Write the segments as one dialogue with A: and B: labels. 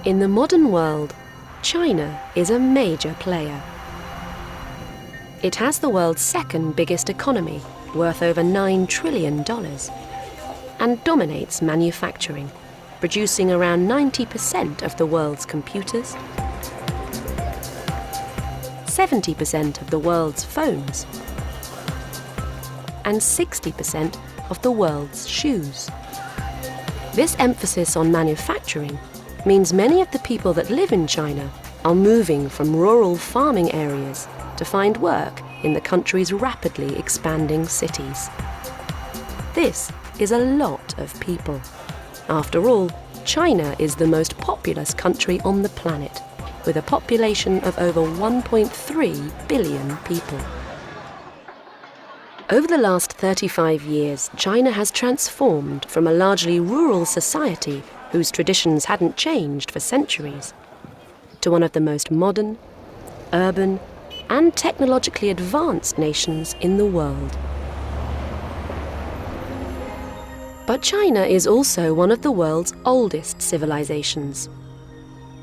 A: In the modern world, China is a major player. It has the world's second biggest economy, worth over $9 trillion, and dominates manufacturing, producing around 90% of the world's computers, 70% of the world's phones, and 60% of the world's shoes. This emphasis on manufacturing means many of the people that live in China are moving from rural farming areas to find work in the country's rapidly expanding cities. This is a lot of people. After all, China is the most populous country on the planet, with a population of over 1.3 billion people. Over the last 35 years, China has transformed from a largely rural society whose traditions hadn't changed for centuries, to one of the most modern, urban, and technologically advanced nations in the world. But China is also one of the world's oldest civilizations.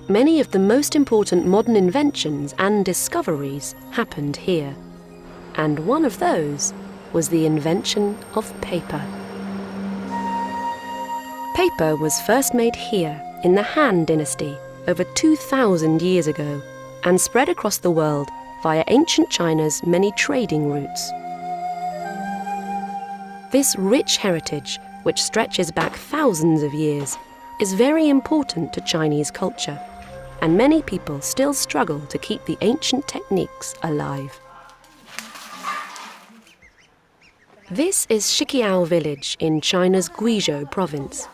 A: Many of the most important modern inventions and discoveries happened here, and one of those was the invention of paper. Paper was first made here in the Han Dynasty over 2,000 years ago and spread across the world via ancient China's many trading routes. This rich heritage, which stretches back thousands of years, is very important to Chinese culture, and many people still struggle to keep the ancient techniques alive. This is Shiqiao village in China's Guizhou province.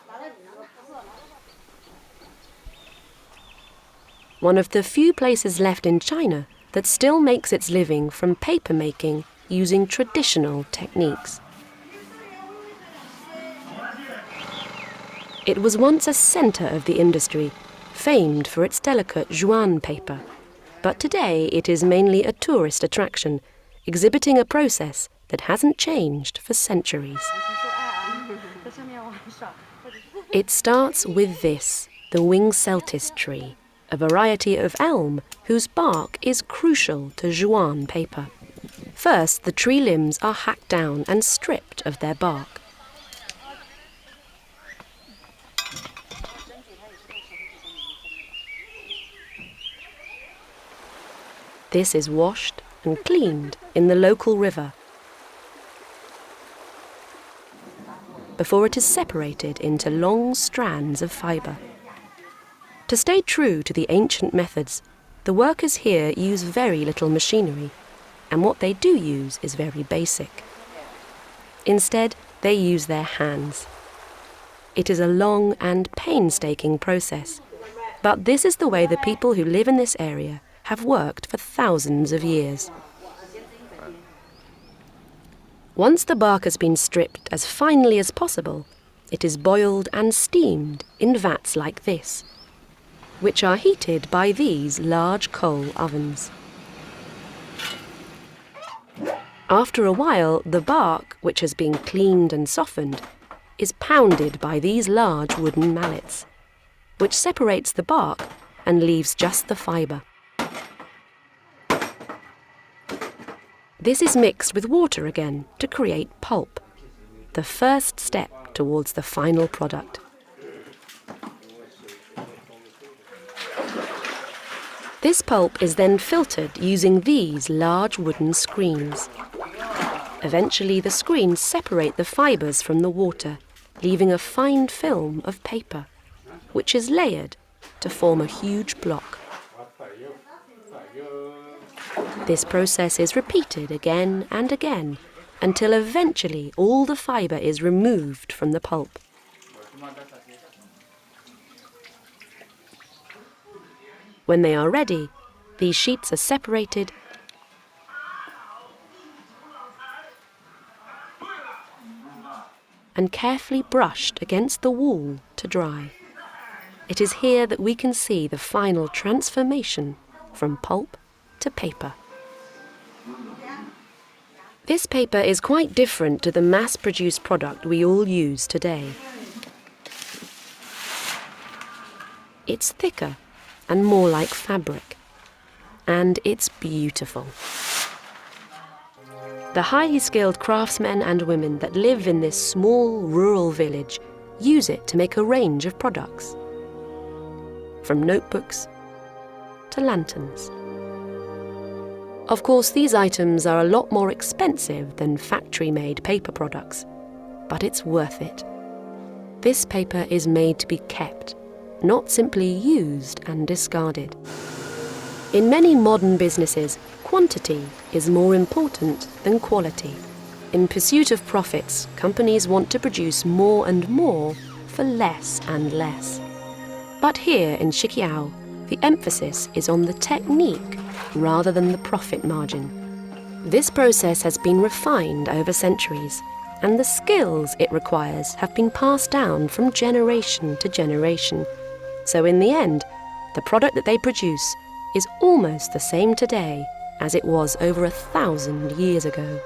A: One of the few places left in China that still makes its living from paper making using traditional techniques. It was once a center of the industry, famed for its delicate Zhuan paper, but today it is mainly a tourist attraction, exhibiting a process that hasn't changed for centuries. It starts with this, the wing celtis tree, a variety of elm whose bark is crucial to Zhuan paper. First, the tree limbs are hacked down and stripped of their bark. This is washed and cleaned in the local river before it is separated into long strands of fibre. To stay true to the ancient methods, the workers here use very little machinery, and what they do use is very basic. Instead, they use their hands. It is a long and painstaking process, but this is the way the people who live in this area have worked for thousands of years. Once the bark has been stripped as finely as possible, it is boiled and steamed in vats like this, which are heated by these large coal ovens. After a while, the bark, which has been cleaned and softened, is pounded by these large wooden mallets, which separates the bark and leaves just the fibre. This is mixed with water again to create pulp, the first step towards the final product. This pulp is then filtered using these large wooden screens. Eventually, the screens separate the fibres from the water, leaving a fine film of paper, which is layered to form a huge block. This process is repeated again and again until eventually all the fibre is removed from the pulp. When they are ready, these sheets are separated and carefully brushed against the wall to dry. It is here that we can see the final transformation from pulp to paper. This paper is quite different to the mass-produced product we all use today. It's thicker and more like fabric. And it's beautiful. The highly skilled craftsmen and women that live in this small rural village use it to make a range of products, from notebooks to lanterns. Of course, these items are a lot more expensive than factory-made paper products, but it's worth it. This paper is made to be kept, not simply used and discarded. In many modern businesses, quantity is more important than quality. In pursuit of profits, companies want to produce more and more for less and less. But here in Shiqiao, the emphasis is on the technique rather than the profit margin. This process has been refined over centuries, and the skills it requires have been passed down from generation to generation. So in the end, the product that they produce is almost the same today as it was over 1,000 years ago.